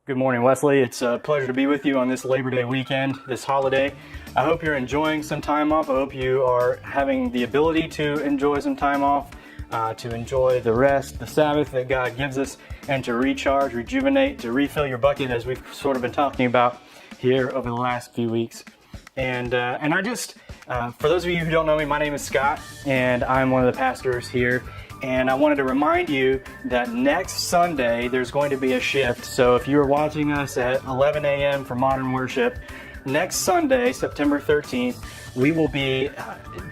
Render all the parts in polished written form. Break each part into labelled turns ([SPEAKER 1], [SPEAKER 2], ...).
[SPEAKER 1] Good morning, Wesley. It's a pleasure to be with you on this Labor Day weekend, this holiday. I hope you're enjoying some time off. I hope you are having the ability to enjoy some time off, to enjoy the rest, the Sabbath that God gives us, and to recharge, rejuvenate, to refill your bucket, as we've sort of been talking about here over the last few weeks. And I just, for those of you who don't know me, my name is Scott, and I'm one of the pastors here. And I wanted to remind you that next Sunday, there's going to be a shift. So if you're watching us at 11 a.m. for Modern Worship, next Sunday, September 13th, we will be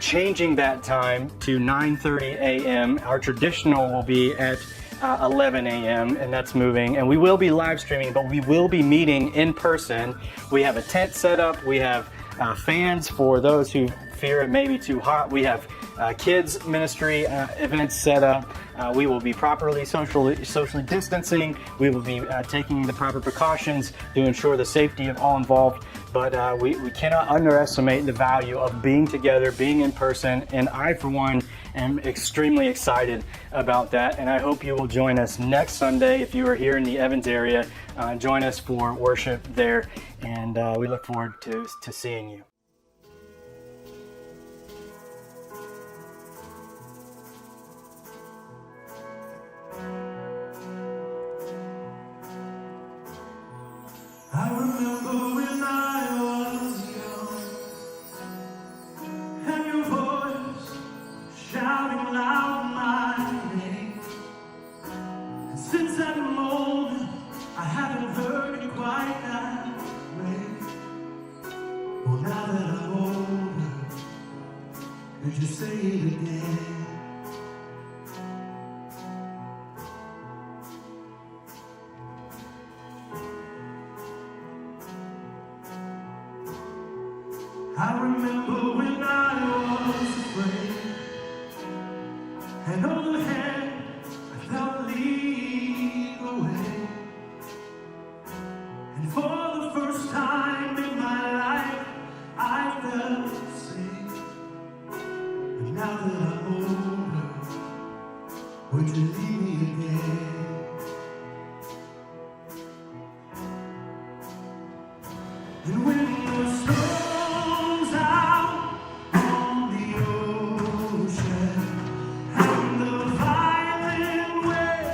[SPEAKER 1] changing that time to 9:30 a.m. Our traditional will be at 11 a.m. and that's moving. And we will be live streaming, but we will be meeting in person. We have a tent set up. We have fans for those who fear it may be too hot. We have kids ministry events set up. We will be properly socially distancing. We will be taking the proper precautions to ensure the safety of all involved. But we cannot underestimate the value of being together, being in person. And I, for one, am extremely excited about that. And I hope you will join us next Sunday. If you are here in the Evans area, join us for worship there. And we look forward to seeing you.
[SPEAKER 2] I remember when I was young, and your voice shouting loud my name. And since that moment, I haven't heard it quite that way. Well, now that I'm older, could you say it again? I remember when I was afraid, and on the hand I felt lead the way. And for the first time in my life, I felt safe. But now that I'm older, would you leave me again? And when the storm's out on the ocean, and the violent wind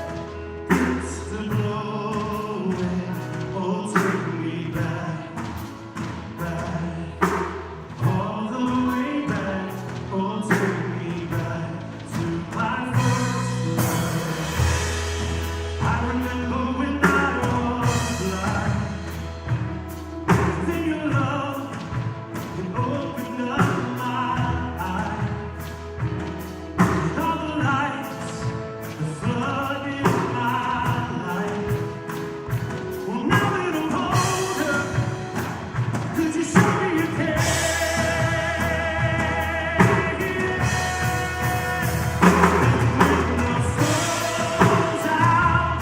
[SPEAKER 2] gets to blowing, oh, take me back, all the way back, oh, take me back to my first love. I remember when I was blind. Then your love can open up my eyes. With all the lights that flood in my life. Well, now that I'm older, could you show me you care? When the storm's out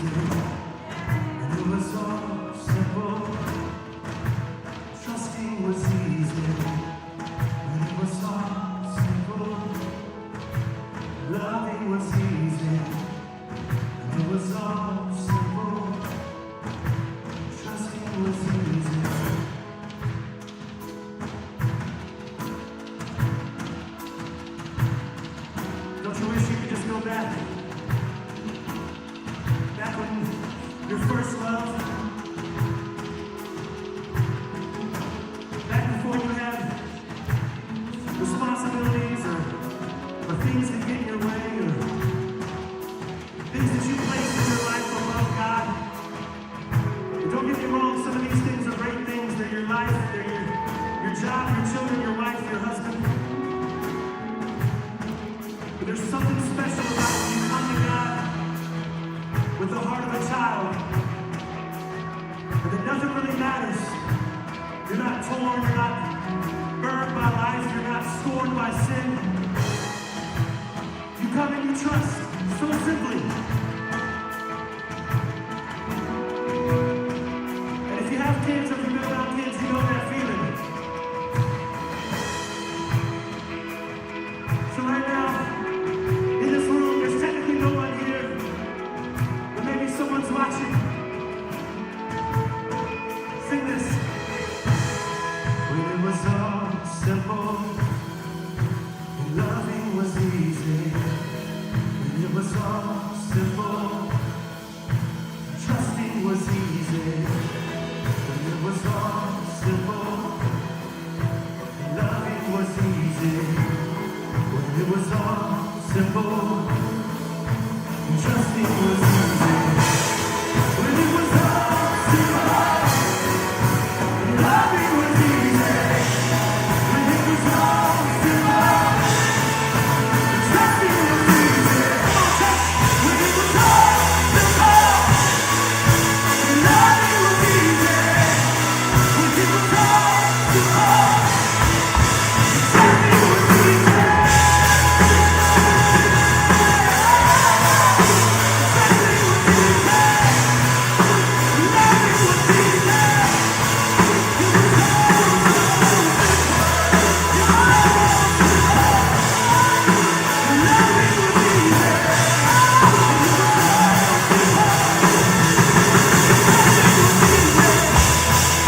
[SPEAKER 2] and it was all simple. Trusting was easy, and it was all simple. Loving was easy, and it was all simple. Trusting was easy. Don't you wish you could just go back? Back when your first love, back before you had responsibilities or things that get in your way or things that you place in your life above God. And don't get me wrong, some of these things are great things. They're your life, they're your job, your children, your wife, your husband. But there's something special about when you come to God with the heart of a child, and that nothing really matters. You're not torn, you're not burned by life, you're not scorned by sin. You come and you trust so simply. And if you have kids or if you've been around kids, you know that feeling. So right now, in this room, there's technically no one here, but maybe someone's watching. Sing this. When it was all simple, and loving was easy. When it was all simple, trusting was easy. When it was all simple, loving was easy. When it was all simple, trusting was easy. When it was all simple, loving was easy. When it was all simple, trusting was easy. When it was all simple, loving was easy. When it was all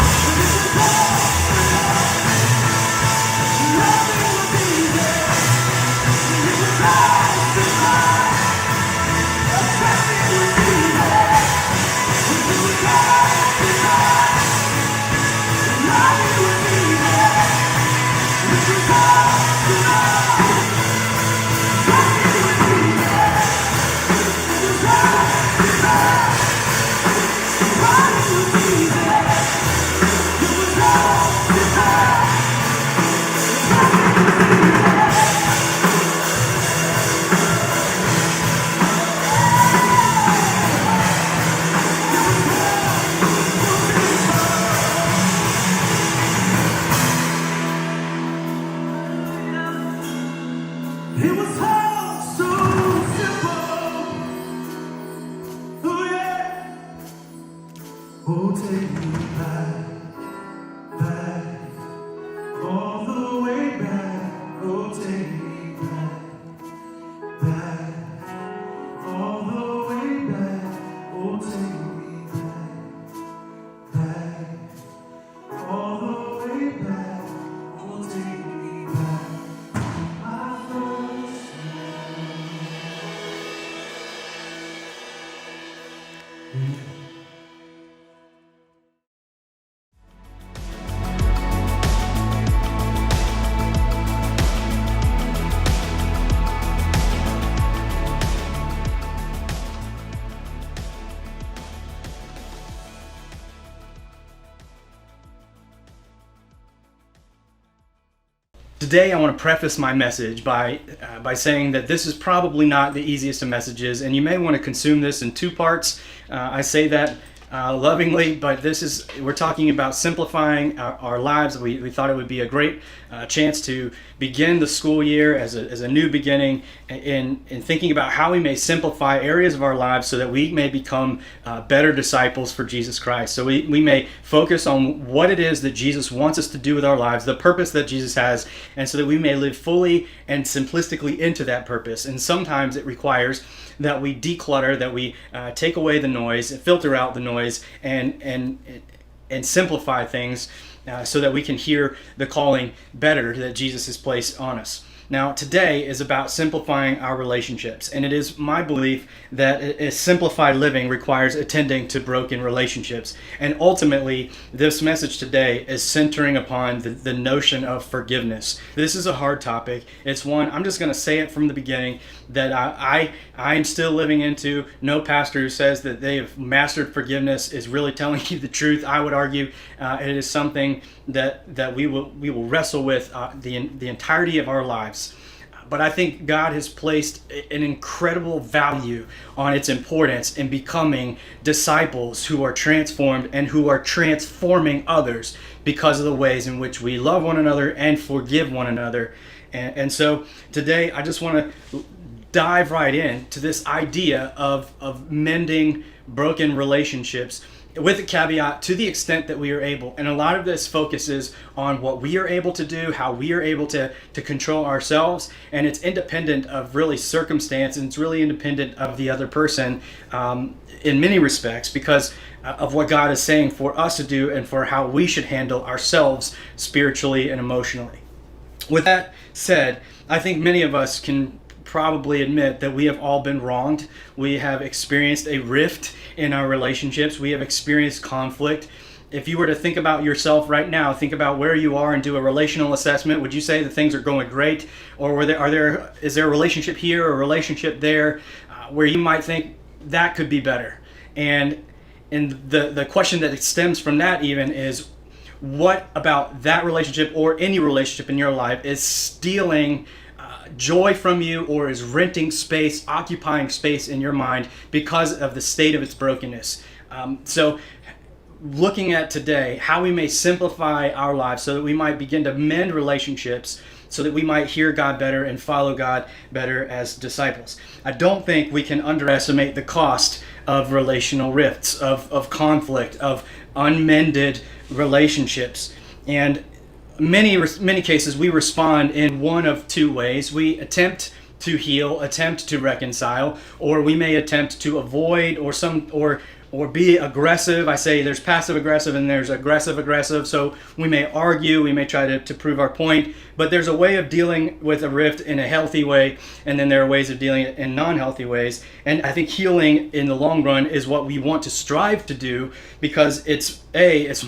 [SPEAKER 2] simple, trusting was easy. It was all so simple. Oh yeah. Oh, take me back, back, all the way back. Oh, take me back, back, all the way back. Oh, take me back, back, all the way back. Oh, take me back. My first love.
[SPEAKER 1] Today I want to preface my message by saying that this is probably not the easiest of messages, and you may want to consume this in two parts. I say that lovingly, but we're talking about simplifying our lives. We thought it would be a great chance to begin the school year as a new beginning in thinking about how we may simplify areas of our lives so that we may become better disciples for Jesus Christ. So we may focus on what it is that Jesus wants us to do with our lives, the purpose that Jesus has, and so that we may live fully and simplistically into that purpose. And sometimes it requires that we declutter, that we take away the noise, filter out the noise, and simplify things so that we can hear the calling better that Jesus has placed on us. Now, today is about simplifying our relationships, and it is my belief that a simplified living requires attending to broken relationships. And ultimately, this message today is centering upon the notion of forgiveness. This is a hard topic. It's one, I'm just going to say it from the beginning, that I'm still living into. No pastor who says that they have mastered forgiveness is really telling you the truth. I would argue it is something that we will wrestle with the entirety of our lives. But I think God has placed an incredible value on its importance in becoming disciples who are transformed and who are transforming others because of the ways in which we love one another and forgive one another. And so today I just want to dive right in to this idea of mending broken relationships, with a caveat, to the extent that we are able. And a lot of this focuses on what we are able to do, how we are able to control ourselves, and it's independent of really circumstance, and it's really independent of the other person in many respects, because of what God is saying for us to do and for how we should handle ourselves spiritually and emotionally. With that said, I think many of us can probably admit that we have all been wronged. We have experienced a rift in our relationships. We have experienced conflict. If you were to think about yourself right now, think about where you are and do a relational assessment, would you say that things are going great? Or is there a relationship here or a relationship there where you might think that could be better? And the question that stems from that even is, what about that relationship or any relationship in your life is stealing joy from you, or is renting space, occupying space in your mind because of the state of its brokenness? So looking at today how we may simplify our lives so that we might begin to mend relationships, so that we might hear God better and follow God better as disciples. I don't think we can underestimate the cost of relational rifts, of conflict, of unmended relationships. And many cases we respond in one of two ways. We attempt to heal, attempt to reconcile, or we may attempt to avoid or be aggressive. I say there's passive aggressive and there's aggressive aggressive. So we may argue, we may try to prove our point, but there's a way of dealing with a rift in a healthy way, and then there are ways of dealing it in non-healthy ways. And I think healing in the long run is what we want to strive to do, because it's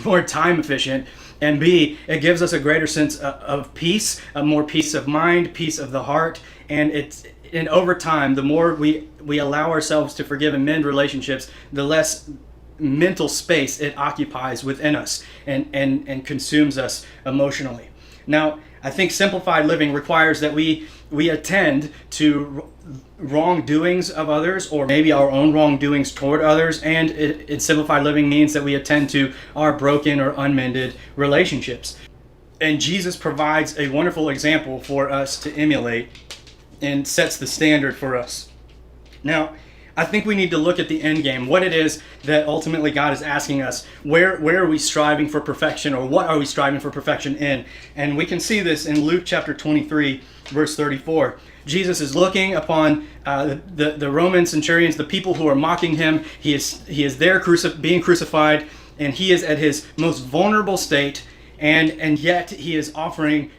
[SPEAKER 1] more time efficient, and B, it gives us a greater sense of peace, a more peace of mind, peace of the heart. And over time, the more we allow ourselves to forgive and mend relationships, the less mental space it occupies within us and consumes us emotionally. Now, I think simplified living requires that we attend to wrongdoings of others, or maybe our own wrongdoings toward others, and simplified living means that we attend to our broken or unmended relationships. And Jesus provides a wonderful example for us to emulate and sets the standard for us. Now, I think we need to look at the end game, what it is that ultimately God is asking us. Where are we striving for perfection, or what are we striving for perfection in? And we can see this in Luke chapter 23, verse 34. Jesus is looking upon the Roman centurions, the people who are mocking him. He is there being crucified, and he is at his most vulnerable state, and yet he is offering,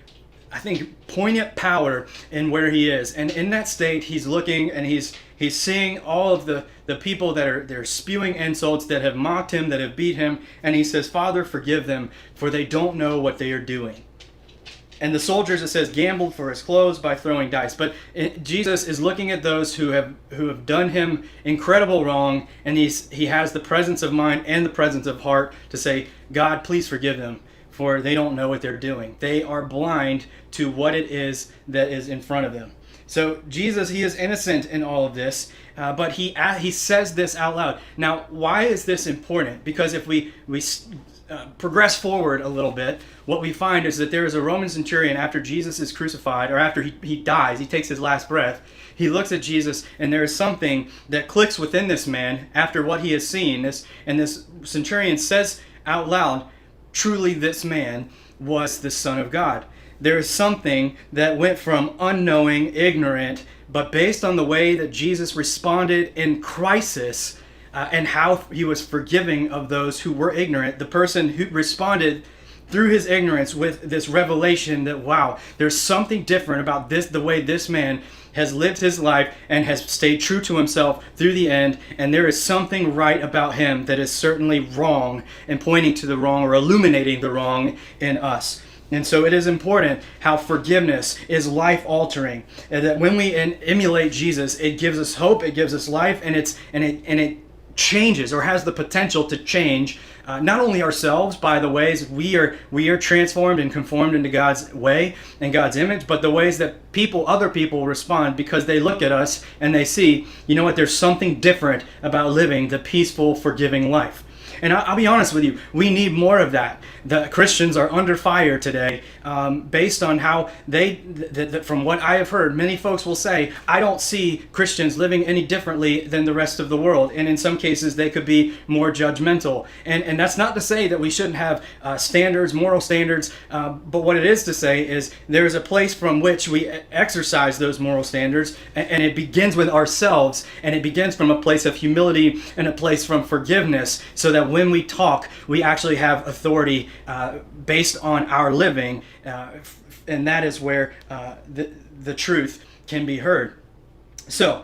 [SPEAKER 1] I think, poignant power in where he is. And in that state, he's looking and he's seeing all of the people they're spewing insults, that have mocked him, that have beat him. And he says, "Father, forgive them, for they don't know what they are doing." And the soldiers, it says, gambled for his clothes by throwing dice. But Jesus is looking at those who have done him incredible wrong, and he has the presence of mind and the presence of heart to say, "God, please forgive them, for they don't know what they're doing." They are blind to what it is that is in front of them. So Jesus, he is innocent in all of this, but he says this out loud. Now, why is this important? Because if we progress forward a little bit, what we find is that there is a Roman centurion after Jesus is crucified, or after he dies, he takes his last breath. He looks at Jesus, and there is something that clicks within this man after what he has seen. And this centurion says out loud, "Truly this man was the Son of God." There is something that went from unknowing, ignorant, but based on the way that Jesus responded in crisis, and how he was forgiving of those who were ignorant, the person who responded through his ignorance with this revelation that, wow, there's something different about this, the way this man has lived his life and has stayed true to himself through the end, and there is something right about him that is certainly wrong and pointing to the wrong or illuminating the wrong in us. And so it is important how forgiveness is life-altering, and that when we emulate Jesus, it gives us hope, it gives us life, and it changes, or has the potential to change, not only ourselves by the ways we are transformed and conformed into God's way and God's image, but the ways that other people respond, because they look at us and they see, you know what, there's something different about living the peaceful, forgiving life. And I'll be honest with you, we need more of that. The Christians are under fire today, based on how from what I have heard, many folks will say, I don't see Christians living any differently than the rest of the world. And in some cases, they could be more judgmental. And that's not to say that we shouldn't have standards, moral standards, but what it is to say is there is a place from which we exercise those moral standards, and it begins with ourselves, and it begins from a place of humility and a place from forgiveness, so that when we talk, we actually have authority based on our living, and that is where the truth can be heard. So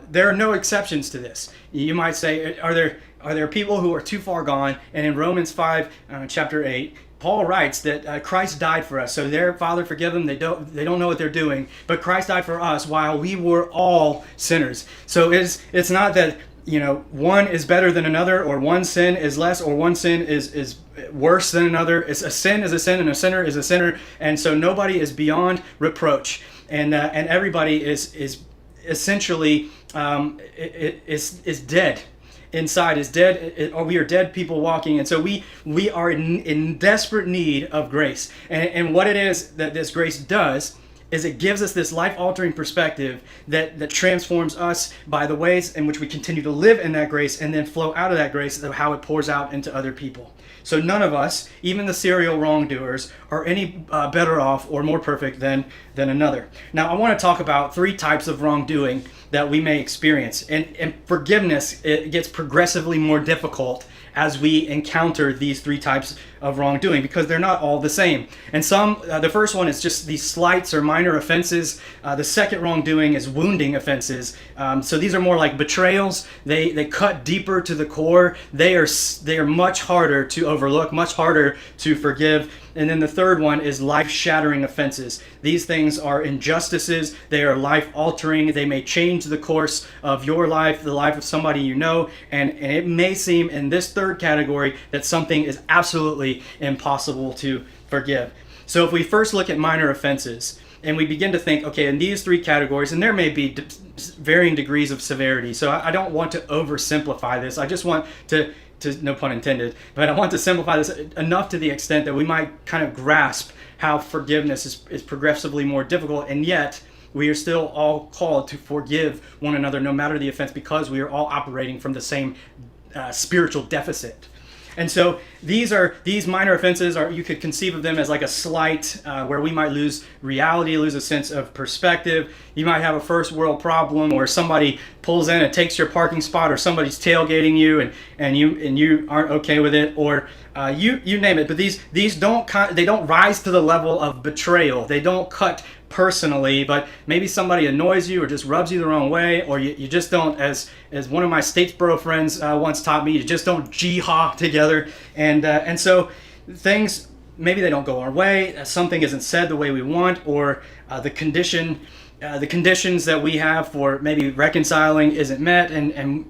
[SPEAKER 1] there are no exceptions to this. You might say, are there people who are too far gone? And in Romans 5, chapter 8, Paul writes that Christ died for us. So their Father, forgive them, they don't know what they're doing. But Christ died for us while we were all sinners. So it's not that, you know, one is better than another, or one sin is less, or one sin is worse than another. It's a sin is a sin, and a sinner is a sinner, and so nobody is beyond reproach, and everybody is essentially is dead inside, is dead, or we are dead people walking, and so we are in desperate need of grace, and what it is that this grace does is it gives us this life-altering perspective that transforms us by the ways in which we continue to live in that grace, and then flow out of that grace of how it pours out into other people. So none of us, even the serial wrongdoers, are any better off or more perfect than another. Now, I want to talk about 3 types of wrongdoing that we may experience. And forgiveness, it gets progressively more difficult as we encounter these 3 types of wrongdoing, because they're not all the same. And the first one is just these slights or minor offenses. The second wrongdoing is wounding offenses. So these are more like betrayals. They cut deeper to the core. They are much harder to overlook, much harder to forgive. And then the third one is life-shattering offenses. These things are injustices. They are life-altering. They may change the course of your life, the life of somebody you know, and it may seem in this third category that something is absolutely impossible to forgive. So if we first look at minor offenses, and we begin to think, okay, in these 3 categories, and there may be varying degrees of severity, so I don't want to oversimplify this. I just want to no pun intended, but I want to simplify this enough to the extent that we might kind of grasp how forgiveness is progressively more difficult, and yet we are still all called to forgive one another no matter the offense, because we are all operating from the same spiritual deficit. And so these minor offenses you could conceive of them as like a slight, where we might lose reality, lose a sense of perspective. You might have a first world problem, or somebody pulls in and takes your parking spot, or somebody's tailgating you and you aren't okay with it, or you name it. But these don't rise to the level of betrayal. They don't cut personally, but maybe somebody annoys you or just rubs you the wrong way, or you just don't, as one of my Statesboro friends once taught me, you just don't jihad together, and so things, maybe they don't go our way, something isn't said the way we want, or the conditions that we have for maybe reconciling isn't met, and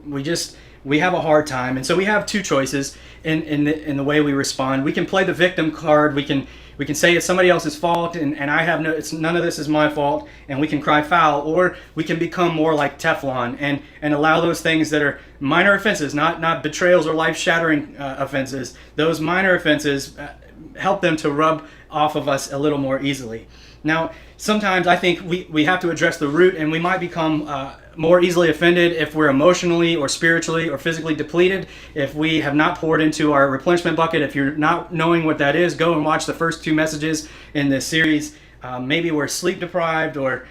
[SPEAKER 1] we have a hard time. And so we have 2 choices in the way we respond. We can play the victim card. We can we can say it's somebody else's fault, and I have none of this is my fault, and we can cry foul, or we can become more like Teflon and allow those things that are minor offenses, not betrayals or life-shattering offenses. Those minor offenses help them to rub off of us a little more easily. Now, sometimes I think we have to address the root, and we might become more easily offended if we're emotionally or spiritually or physically depleted, if we have not poured into our replenishment bucket. If you're not knowing what that is, go and watch the first 2 messages in this series. Maybe we're sleep deprived, or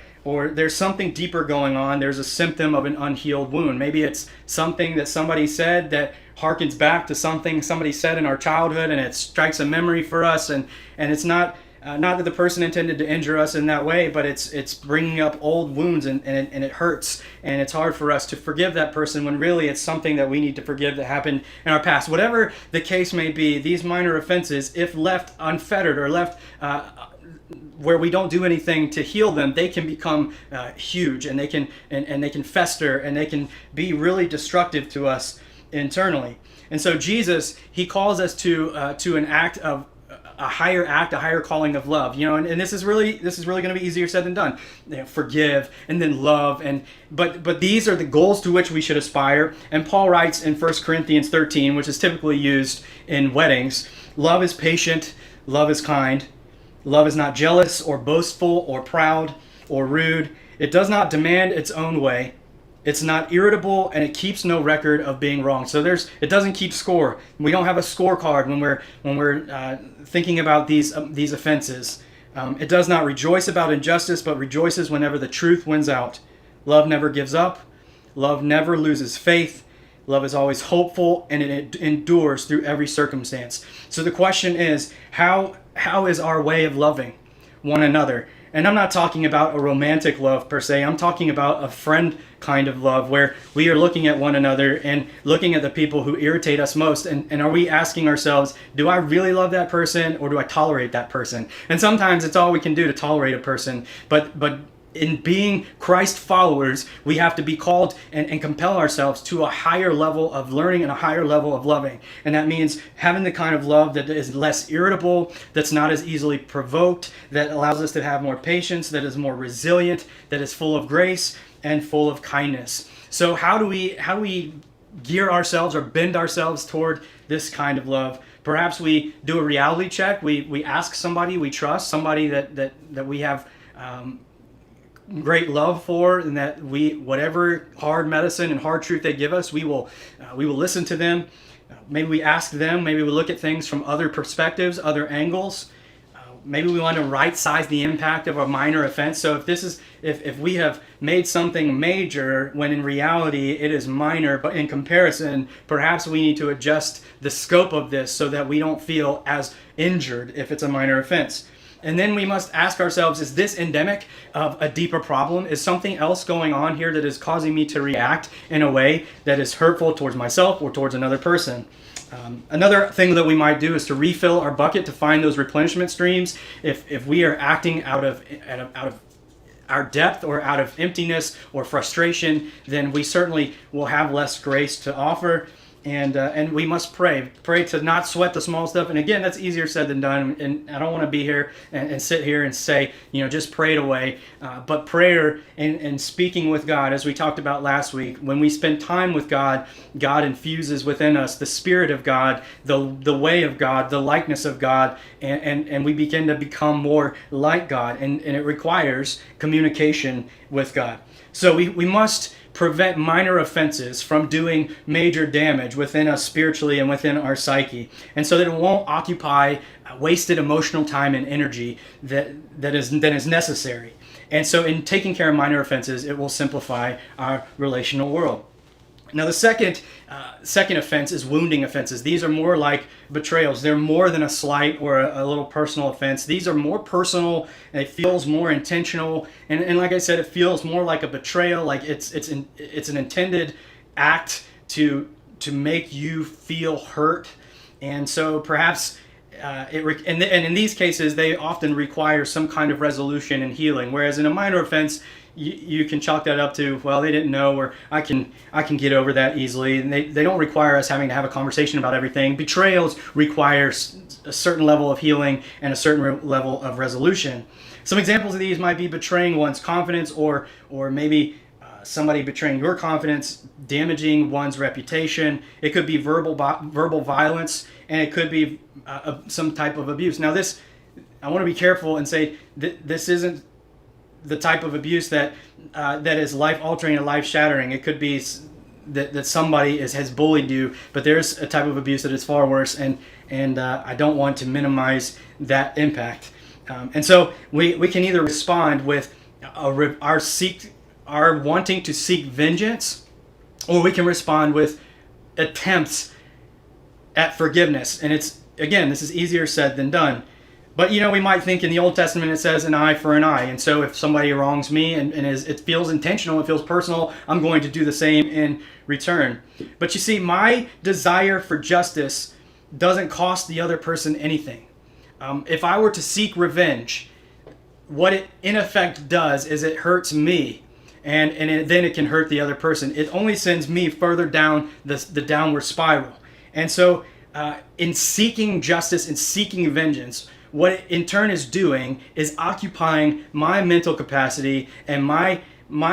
[SPEAKER 1] there's something deeper going on. There's a symptom of an unhealed wound. Maybe it's something that somebody said that harkens back to something somebody said in our childhood, and it strikes a memory for us, and it's not that the person intended to injure us in that way, but it's bringing up old wounds, and it hurts, and it's hard for us to forgive that person when really it's something that we need to forgive that happened in our past. Whatever the case may be, these minor offenses, if left unfettered or left where we don't do anything to heal them, they can become huge, and they can fester, and they can be really destructive to us internally. And so Jesus, he calls us to an act of a higher calling of love, and this is really going to be easier said than done. Forgive, and then love, but these are the goals to which we should aspire. And Paul writes in 1 Corinthians 13, which is typically used in weddings, love is patient, love is kind, love is not jealous or boastful or proud or rude. It does not demand its own way. It's not irritable, and it keeps no record of being wrong. So it doesn't keep score. We don't have a scorecard when we're thinking about these offenses. It does not rejoice about injustice, but rejoices whenever the truth wins out. Love never gives up. Love never loses faith. Love is always hopeful, and it endures through every circumstance. So the question is, how is our way of loving one another? And I'm not talking about a romantic love per se. I'm talking about a friend kind of love where we are looking at one another and looking at the people who irritate us most. And are we asking ourselves, do I really love that person, or do I tolerate that person? And sometimes it's all we can do to tolerate a person. But in being Christ followers, we have to be called and compel ourselves to a higher level of learning and a higher level of loving. And that means having the kind of love that is less irritable, that's not as easily provoked, that allows us to have more patience, that is more resilient, that is full of grace and full of kindness. So how do we gear ourselves or bend ourselves toward this kind of love? Perhaps we do a reality check. We ask somebody we trust, somebody that we have great love for, and that whatever hard medicine and hard truth they give us, we will listen to them. Maybe we ask them. Maybe we look at things from other perspectives, other angles. Maybe we want to right size the impact of a minor offense. So if we have made something major when in reality it is minor, but in comparison, perhaps we need to adjust the scope of this so that we don't feel as injured if it's a minor offense. And then we must ask ourselves, is this endemic of a deeper problem? Is something else going on here that is causing me to react in a way that is hurtful towards myself or towards another person? Another thing that we might do is to refill our bucket, to find those replenishment streams. If we are acting out of our depth or out of emptiness or frustration, then we certainly will have less grace to offer. And we must pray to not sweat the small stuff. And again, that's easier said than done. And I don't want to be here and sit here and say, just pray it away. But prayer and speaking with God, as we talked about last week, when we spend time with God, God infuses within us the Spirit of God, the way of God, the likeness of God, and we begin to become more like God. And it requires communication with God. So we must prevent minor offenses from doing major damage within us spiritually and within our psyche, and so that it won't occupy wasted emotional time and energy that is necessary. And so in taking care of minor offenses, it will simplify our relational world. Now the second offense is wounding offenses. These are more like betrayals. They're more than a slight or a little personal offense. These are more personal, and it feels more intentional. And like I said, it feels more like a betrayal. Like it's an intended act to make you feel hurt. And so perhaps and in these cases, they often require some kind of resolution and healing. Whereas in a minor offense, you can chalk that up to, well, they didn't know, or I can get over that easily. And they don't require us having to have a conversation about everything. Betrayals require a certain level of healing and a certain level of resolution. Some examples of these might be betraying one's confidence, or maybe somebody betraying your confidence, damaging one's reputation. It could be verbal violence, and it could be some type of abuse. Now, I want to be careful and say this isn't the type of abuse that is life-altering and life-shattering. It could be that somebody has bullied you, but there's a type of abuse that is far worse, and I don't want to minimize that impact. And so we can either respond with our wanting to seek vengeance, or we can respond with attempts at forgiveness. And this is easier said than done. But we might think in the Old Testament it says an eye for an eye. And so if somebody wrongs me and it feels intentional, it feels personal, I'm going to do the same in return. But you see, my desire for justice doesn't cost the other person anything. If I were to seek revenge, what it in effect does is it hurts me. And then it can hurt the other person. It only sends me further down the downward spiral. And so in seeking justice and seeking vengeance, what it in turn is doing is occupying my mental capacity and my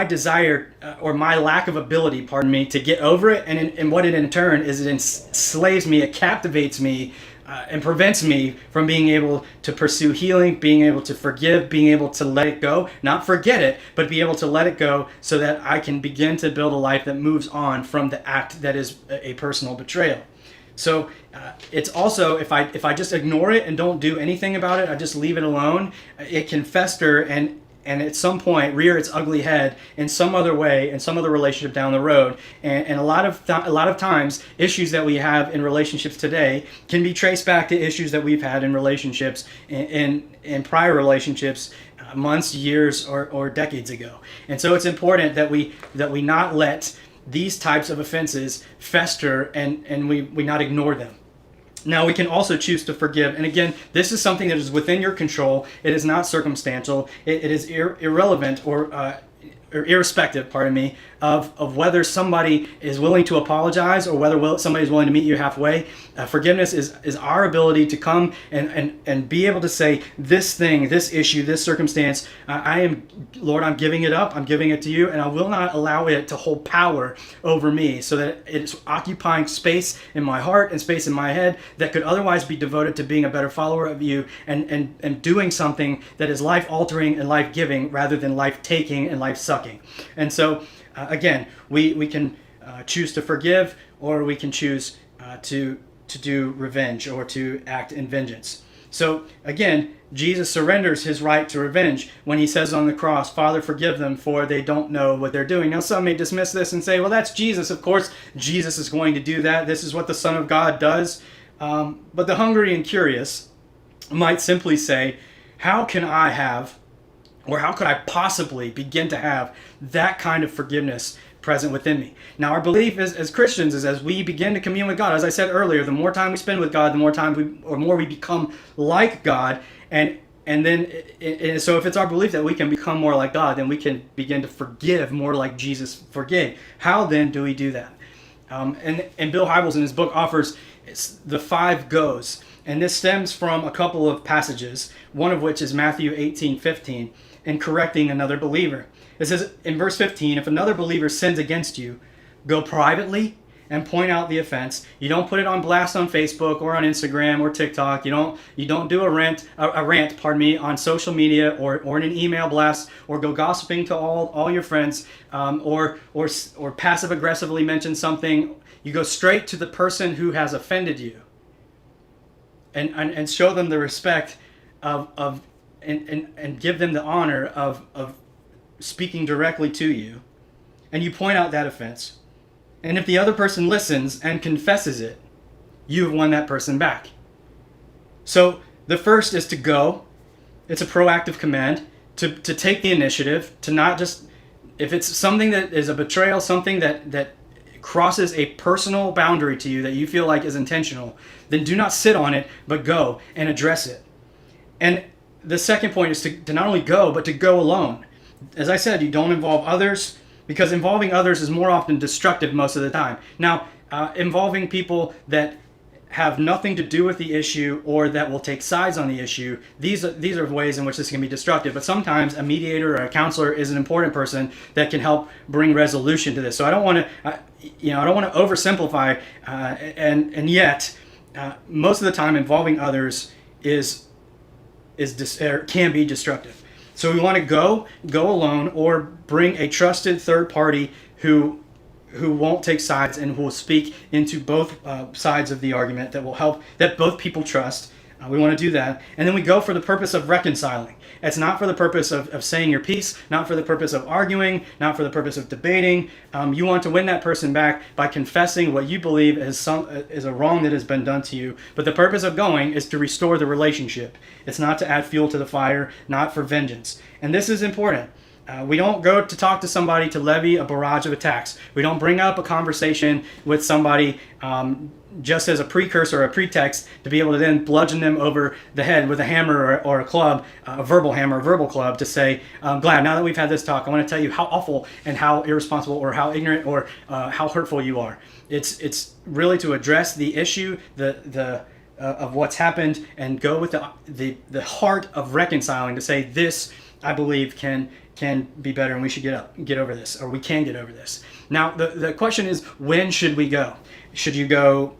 [SPEAKER 1] desire or my lack of ability, to get over it. And what it in turn is, it enslaves me, it captivates me, and prevents me from being able to pursue healing, being able to forgive, being able to let it go, not forget it, but be able to let it go so that I can begin to build a life that moves on from the act that is a personal betrayal. So it's also, if I just ignore it and don't do anything about it, I just leave it alone, it can fester and at some point rear its ugly head in some other way, in some other relationship down the road. And a lot of times, issues that we have in relationships today can be traced back to issues that we've had in relationships in prior relationships months, years, or decades ago. And so it's important that we not let these types of offenses fester and we not ignore them. Now, we can also choose to forgive. And again, this is something that is within your control. It is not circumstantial. It is irrelevant or irrespective, of whether somebody is willing to apologize or whether somebody is willing to meet you halfway. Forgiveness is our ability to come and be able to say, this thing, this issue, this circumstance, Lord, I'm giving it up, I'm giving it to you, and I will not allow it to hold power over me, so that it's occupying space in my heart and space in my head that could otherwise be devoted to being a better follower of you and doing something that is life-altering and life-giving rather than life-taking and life-sucking. And so, again, we can choose to forgive, or we can choose to do revenge or to act in vengeance. So again, Jesus surrenders his right to revenge when he says on the cross, Father, forgive them, for they don't know what they're doing. Now, some may dismiss this and say, well, that's Jesus. Of course, Jesus is going to do that. This is what the Son of God does. But the hungry and curious might simply say, how can I have, or how could I possibly begin to have that kind of forgiveness present within me? Now, our belief as Christians is, as we begin to commune with God, as I said earlier, the more time we spend with God, the more we become like God. And then, so if it's our belief that we can become more like God, then we can begin to forgive more like Jesus forgave. How then do we do that? And Bill Hybels in his book offers the 5 goes. And this stems from a couple of passages, one of which is Matthew 18:15, in correcting another believer. It says in verse 15, if another believer sins against you, go privately and point out the offense. You don't put it on blast on Facebook or on Instagram or TikTok. You don't do a rant on social media or in an email blast, or go gossiping to all your friends, or passive aggressively mention something. You go straight to the person who has offended you and show them the respect and give them the honor of speaking directly to you, and you point out that offense. And if the other person listens and confesses it, you have won that person back. So the first is to go. It's a proactive command to take the initiative, to not just, if it's something that is a betrayal, something that crosses a personal boundary to you that you feel like is intentional, then do not sit on it, but go and address it. And the second point is to not only go, but to go alone. As I said, you don't involve others, because involving others is more often destructive most of the time. Now, involving people that have nothing to do with the issue or that will take sides on the issue, these are ways in which this can be destructive. But sometimes a mediator or a counselor is an important person that can help bring resolution to this. So I don't want to, I don't want to oversimplify, and yet most of the time involving others can be destructive. So we want to go alone, or bring a trusted third party who won't take sides and who will speak into both sides of the argument, that will help, that both people trust. We want to do that. And then we go for the purpose of reconciling. It's not for the purpose of saying your piece, not for the purpose of arguing, not for the purpose of debating. You want to win that person back by confessing what you believe is a wrong that has been done to you. But the purpose of going is to restore the relationship. It's not to add fuel to the fire, not for vengeance. And this is important. We don't go to talk to somebody to levy a barrage of attacks. We don't bring up a conversation with somebody just as a precursor or a pretext to be able to then bludgeon them over the head with a hammer or a club, a verbal hammer, a verbal club, to say, I'm glad now that we've had this talk, I want to tell you how awful and how irresponsible or how ignorant or how hurtful you are. It's really to address the issue, of what's happened, and go with the heart of reconciling, to say, this, I believe, can be better, and we should get over this, or we can get over this. Now, the question is, when should we go? Should you go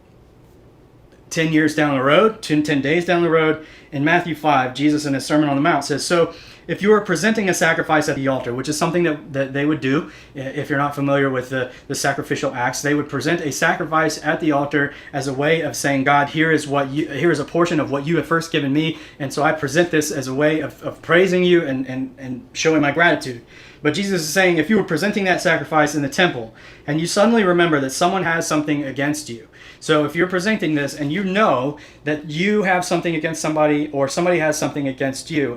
[SPEAKER 1] 10 years down the road, 10 days down the road? In Matthew 5, Jesus in his Sermon on the Mount says, so if you are presenting a sacrifice at the altar, which is something that they would do, if you're not familiar with the sacrificial acts, they would present a sacrifice at the altar as a way of saying, God, here is a portion of what you have first given me, and so I present this as a way of praising you and showing my gratitude. But Jesus is saying, if you were presenting that sacrifice in the temple, and you suddenly remember that someone has something against you, so if you're presenting this and you know that you have something against somebody, or somebody has something against you,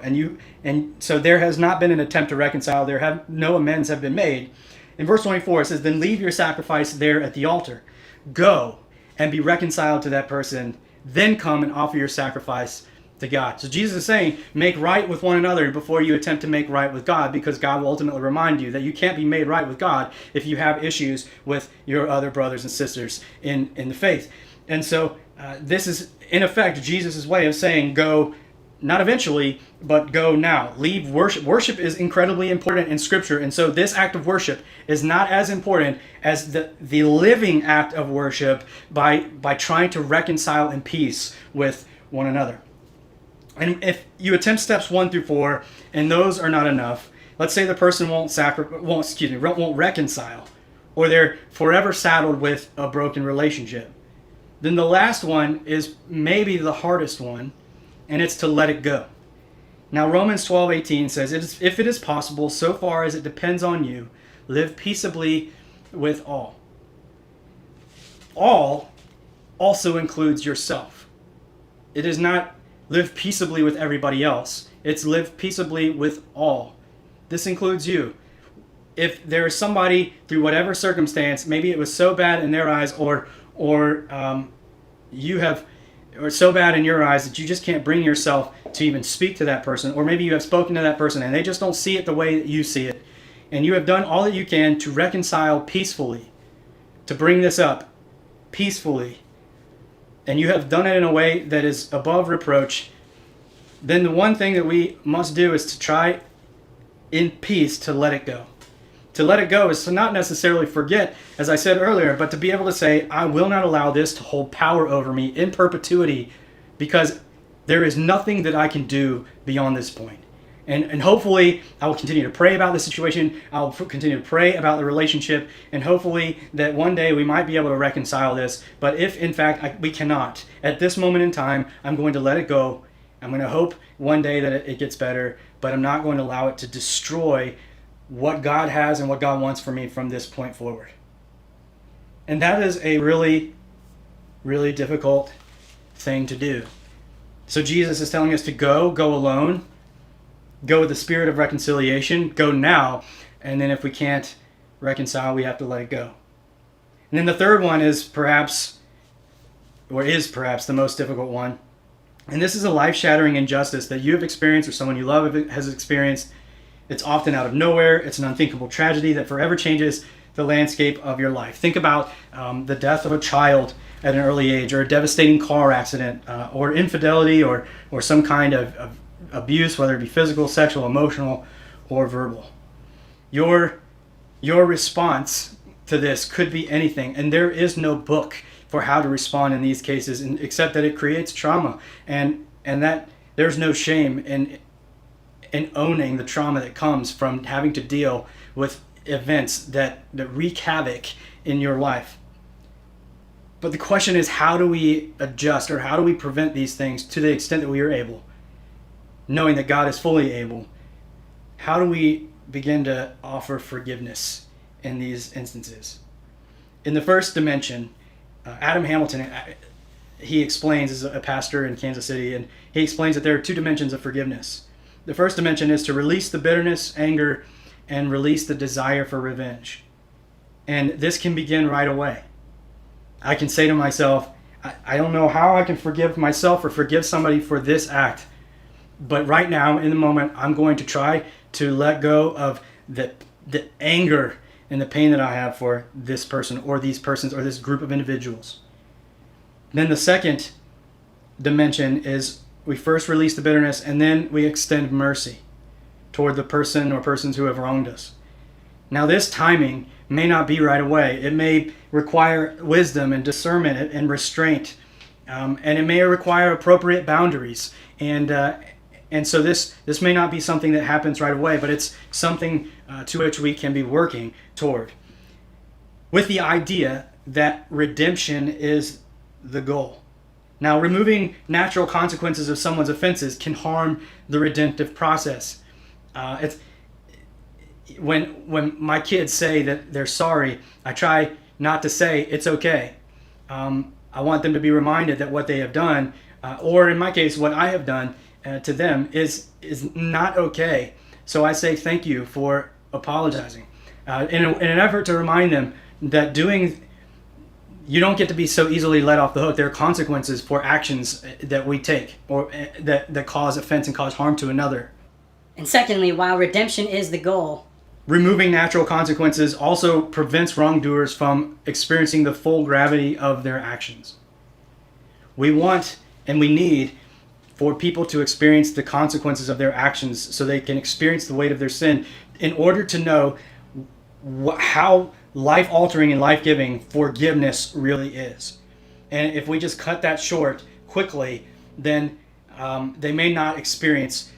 [SPEAKER 1] and so there has not been an attempt to reconcile, no amends have been made. In verse 24 it says, then leave your sacrifice there at the altar. Go and be reconciled to that person, then come and offer your sacrifice to God. So Jesus is saying, make right with one another before you attempt to make right with God, because God will ultimately remind you that you can't be made right with God if you have issues with your other brothers and sisters in the faith. And so this is, in effect, Jesus' way of saying, go, not eventually, but go now. Leave worship. Worship is incredibly important in Scripture, and so this act of worship is not as important as the living act of worship by trying to reconcile in peace with one another. And if you attempt steps 1 through 4, and those are not enough, let's say the person won't reconcile, or they're forever saddled with a broken relationship, then the last one is maybe the hardest one, and it's to let it go. Now, Romans 12:18 says, if it is possible, so far as it depends on you, live peaceably with all. All also includes yourself. It is not live peaceably with everybody else. It's live peaceably with all. This includes you. If there is somebody, through whatever circumstance, maybe it was so bad in their eyes, or so bad in your eyes that you just can't bring yourself to even speak to that person, or maybe you have spoken to that person and they just don't see it the way that you see it, and you have done all that you can to reconcile peacefully, to bring this up peacefully, and you have done it in a way that is above reproach, then the one thing that we must do is to try in peace to let it go. To let it go is to not necessarily forget, as I said earlier, but to be able to say, I will not allow this to hold power over me in perpetuity, because there is nothing that I can do beyond this point. And hopefully I will continue to pray about the situation. I'll continue to pray about the relationship, and hopefully that one day we might be able to reconcile this. But if in fact we cannot, at this moment in time, I'm going to let it go. I'm going to hope one day that it gets better, but I'm not going to allow it to destroy what God has and what God wants for me from this point forward. And that is a really, really difficult thing to do. So Jesus is telling us to go alone, go with the spirit of reconciliation, go now, and then if we can't reconcile, we have to let it go. And then the third one is perhaps the most difficult one. And this is a life-shattering injustice that you have experienced or someone you love has experienced. It's often out of nowhere. It's an unthinkable tragedy that forever changes the landscape of your life. Think about the death of a child at an early age, or a devastating car accident, or infidelity, or some kind of abuse, whether it be physical, sexual, emotional, or verbal. Your response to this could be anything, and there is no book for how to respond in these cases, except that it creates trauma, and that there's no shame in owning the trauma that comes from having to deal with events that wreak havoc in your life. But the question is, how do we adjust, or how do we prevent these things to the extent that we are able, knowing that God is fully able? How do we begin to offer forgiveness in these instances? In the first dimension, Adam Hamilton, he explains, as a pastor in Kansas City, and he explains that there are two dimensions of forgiveness. The first dimension is to release the bitterness, anger, and release the desire for revenge. And this can begin right away. I can say to myself, I don't know how I can forgive myself or forgive somebody for this act, but right now, in the moment, I'm going to try to let go of the anger and the pain that I have for this person or these persons or this group of individuals. Then the second dimension is we first release the bitterness, and then we extend mercy toward the person or persons who have wronged us. Now, this timing may not be right away. It may require wisdom and discernment and restraint, and it may require appropriate boundaries. And so this may not be something that happens right away, but it's something to which we can be working toward, with the idea that redemption is the goal. Now, removing natural consequences of someone's offenses can harm the redemptive process. It's when my kids say that they're sorry, I try not to say it's okay. I want them to be reminded that what they have done, or in my case, what I have done to them is not okay. So I say thank you for apologizing, in an effort to remind them that you don't get to be so easily let off the hook. There are consequences for actions that we take, or that cause offense and cause harm to another.
[SPEAKER 3] And secondly, while redemption is the goal,
[SPEAKER 1] removing natural consequences also prevents wrongdoers from experiencing the full gravity of their actions. We want and we need for people to experience the consequences of their actions so they can experience the weight of their sin, in order to know how life-altering and life-giving forgiveness really is. And if we just cut that short quickly, then they may not experience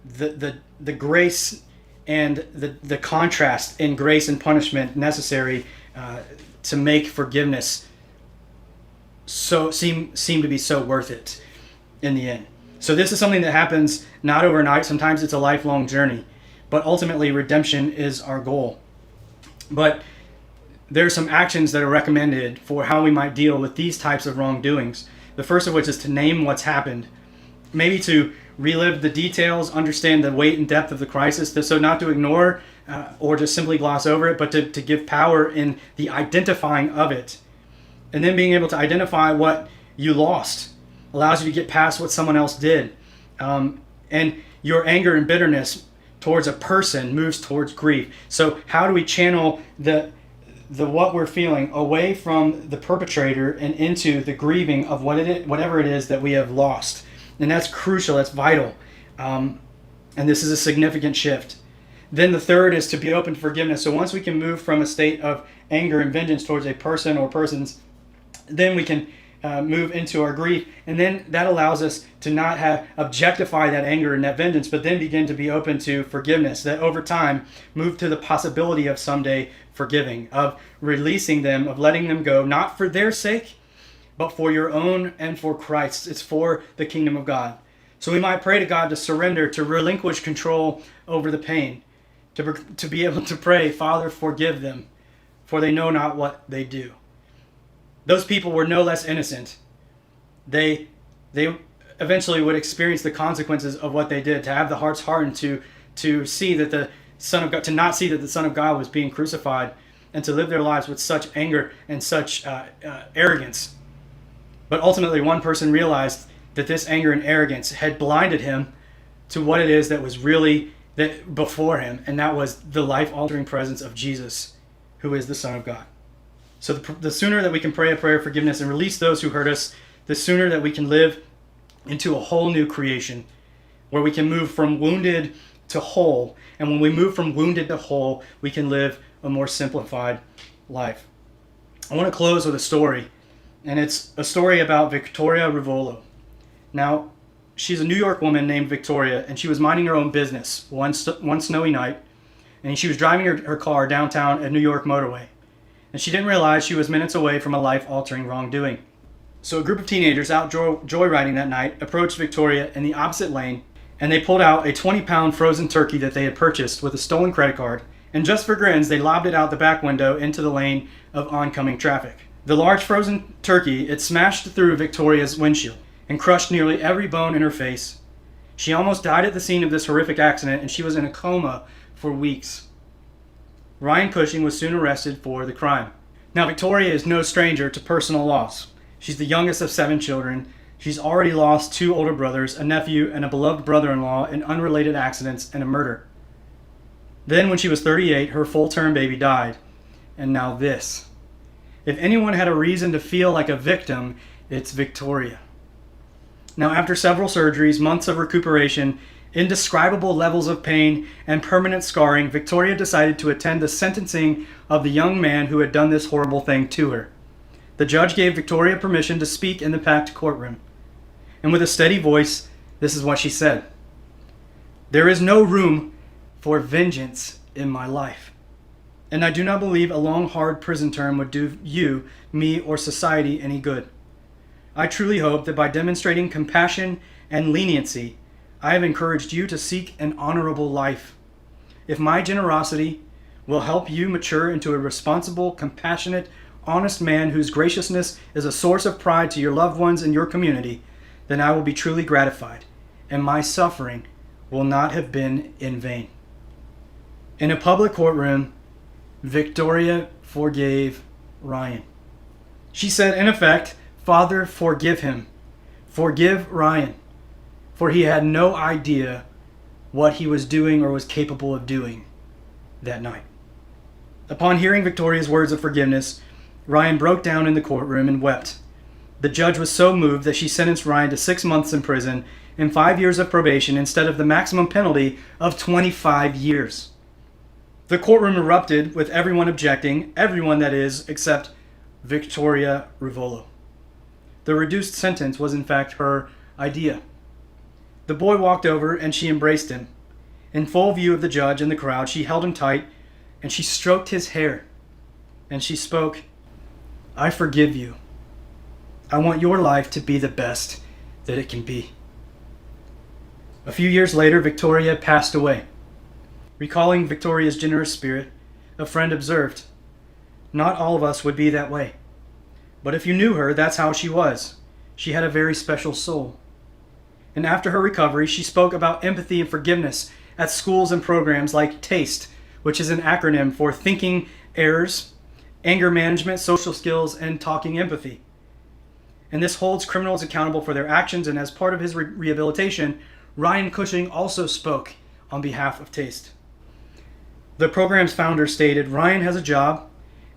[SPEAKER 1] the grace and the contrast in grace and punishment necessary to make forgiveness seem to be so worth it in the end. So this is something that happens not overnight. Sometimes it's a lifelong journey, but ultimately redemption is our goal. But there are some actions that are recommended for how we might deal with these types of wrongdoings. The first of which is to name what's happened, maybe to relive the details, understand the weight and depth of the crisis, so not to ignore or just simply gloss over it, but to give power in the identifying of it. And then being able to identify what you lost allows you to get past what someone else did. And your anger and bitterness towards a person moves towards grief. So how do we channel the what we're feeling away from the perpetrator and into the grieving of whatever it is that we have lost? And that's crucial, that's vital. And this is a significant shift. Then the third is to be open to forgiveness. So once we can move from a state of anger and vengeance towards a person or persons, then we can move into our grief. And then that allows us to not objectify that anger and that vengeance, but then begin to be open to forgiveness. That over time, move to the possibility of someday forgiving, of releasing them, of letting them go, not for their sake, but for your own and for Christ. It's for the kingdom of God. So we might pray to God to surrender, to relinquish control over the pain, to be able to pray, Father, forgive them, for they know not what they do. Those people were no less innocent. They eventually would experience the consequences of what they did, to have the hearts hardened, to see that the Son of God, to not see that the Son of God was being crucified, and to live their lives with such anger and such arrogance. But ultimately, one person realized that this anger and arrogance had blinded him to what it is that was really that before him, and that was the life-altering presence of Jesus, who is the Son of God. So the sooner that we can pray a prayer of forgiveness and release those who hurt us, the sooner that we can live into a whole new creation, where we can move from wounded to whole. And when we move from wounded to whole, we can live a more simplified life. I want to close with a story, and it's a story about Victoria Rivolo. Now, she's a New York woman named Victoria, and she was minding her own business one snowy night, and she was driving her car downtown a New York motorway. And she didn't realize she was minutes away from a life-altering wrongdoing. So a group of teenagers out joyriding that night approached Victoria in the opposite lane, and they pulled out a 20-pound frozen turkey that they had purchased with a stolen credit card, and just for grins, they lobbed it out the back window into the lane of oncoming traffic. The large frozen turkey, it smashed through Victoria's windshield and crushed nearly every bone in her face. She almost died at the scene of this horrific accident, and she was in a coma for weeks. Ryan Cushing was soon arrested for the crime. Now, Victoria is no stranger to personal loss. She's the youngest of 7 children. She's already lost 2 older brothers, a nephew, and a beloved brother-in-law in unrelated accidents and a murder. Then, when she was 38, her full-term baby died. And now this. If anyone had a reason to feel like a victim, it's Victoria. Now, after several surgeries, months of recuperation, indescribable levels of pain, and permanent scarring, Victoria decided to attend the sentencing of the young man who had done this horrible thing to her. The judge gave Victoria permission to speak in the packed courtroom. And with a steady voice, this is what she said. "There is no room for vengeance in my life. And I do not believe a long, hard prison term would do you, me, or society any good. I truly hope that by demonstrating compassion and leniency, I have encouraged you to seek an honorable life. If my generosity will help you mature into a responsible, compassionate, honest man whose graciousness is a source of pride to your loved ones and your community, then I will be truly gratified, and my suffering will not have been in vain." In a public courtroom, Victoria forgave Ryan. She said, in effect, "Father, forgive him. Forgive Ryan, for he had no idea what he was doing or was capable of doing that night." Upon hearing Victoria's words of forgiveness, Ryan broke down in the courtroom and wept. The judge was so moved that she sentenced Ryan to 6 months in prison and 5 years of probation instead of the maximum penalty of 25 years. The courtroom erupted with everyone objecting, everyone that is, except Victoria Rivolo. The reduced sentence was in fact her idea. The boy walked over and she embraced him. In full view of the judge and the crowd, she held him tight and she stroked his hair. And she spoke, "I forgive you. I want your life to be the best that it can be." A few years later, Victoria passed away. Recalling Victoria's generous spirit, a friend observed, "Not all of us would be that way. But if you knew her, that's how she was. She had a very special soul." And after her recovery, she spoke about empathy and forgiveness at schools and programs like TASTE, which is an acronym for Thinking Errors, Anger Management, Social Skills, and Talking Empathy. And this holds criminals accountable for their actions, and as part of his rehabilitation, Ryan Cushing also spoke on behalf of TASTE. The program's founder stated, "Ryan has a job,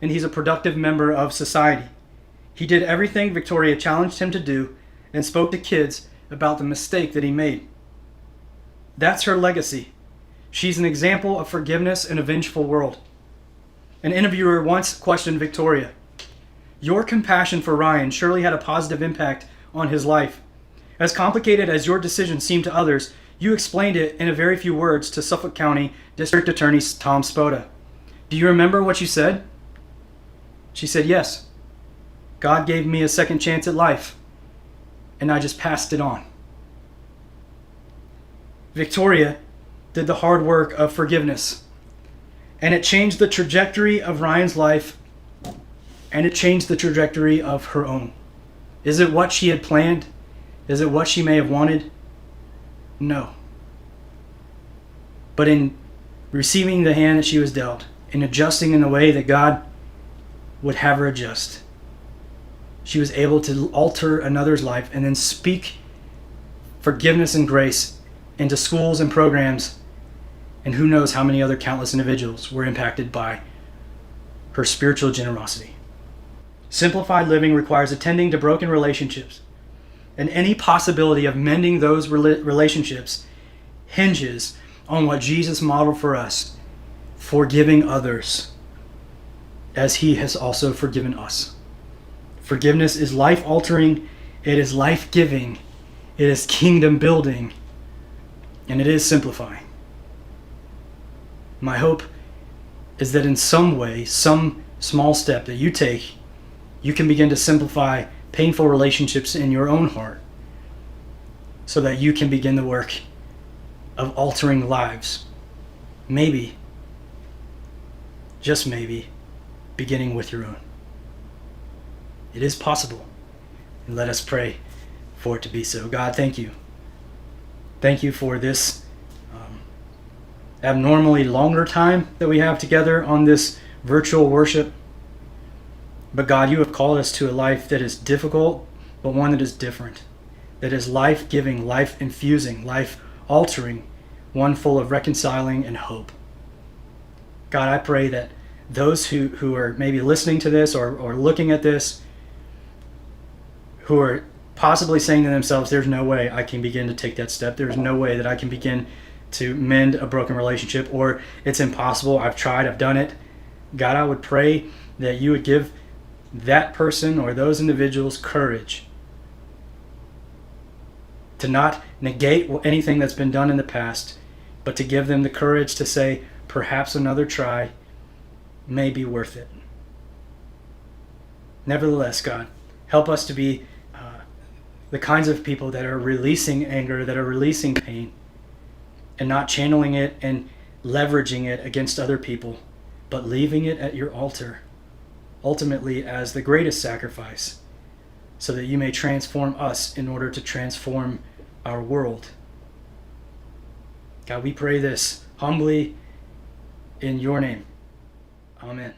[SPEAKER 1] and he's a productive member of society. He did everything Victoria challenged him to do and spoke to kids about the mistake that he made." That's her legacy. She's an example of forgiveness in a vengeful world. An interviewer once questioned Victoria, "Your compassion for Ryan surely had a positive impact on his life. As complicated as your decision seemed to others, you explained it in a very few words to Suffolk County District Attorney Tom Spoda. Do you remember what you said?" She said, "Yes. God gave me a second chance at life, and I just passed it on." Victoria did the hard work of forgiveness, and it changed the trajectory of Ryan's life, and it changed the trajectory of her own. Is it what she had planned? Is it what she may have wanted? No. But in receiving the hand that she was dealt, in adjusting in the way that God would have her adjust. She was able to alter another's life and then speak forgiveness and grace into schools and programs, and who knows how many other countless individuals were impacted by her spiritual generosity. Simplified living requires attending to broken relationships, and any possibility of mending those relationships hinges on what Jesus modeled for us, forgiving others as he has also forgiven us. Forgiveness is life-altering, it is life-giving, it is kingdom-building, and it is simplifying. My hope is that in some way, some small step that you take, you can begin to simplify painful relationships in your own heart so that you can begin the work of altering lives. Maybe, just maybe, beginning with your own. It is possible, and let us pray for it to be so. God, thank you. Thank you for this abnormally longer time that we have together on this virtual worship. But God, you have called us to a life that is difficult, but one that is different, that is life-giving, life-infusing, life-altering, one full of reconciling and hope. God, I pray that those who are maybe listening to this or looking at this, who are possibly saying to themselves, there's no way I can begin to take that step. There's no way that I can begin to mend a broken relationship, or it's impossible. I've tried, I've done it. God, I would pray that you would give that person or those individuals courage to not negate anything that's been done in the past, but to give them the courage to say, perhaps another try may be worth it. Nevertheless, God, help us to be the kinds of people that are releasing anger, that are releasing pain, and not channeling it and leveraging it against other people, but leaving it at your altar, ultimately as the greatest sacrifice, so that you may transform us in order to transform our world. God, we pray this humbly in your name. Amen.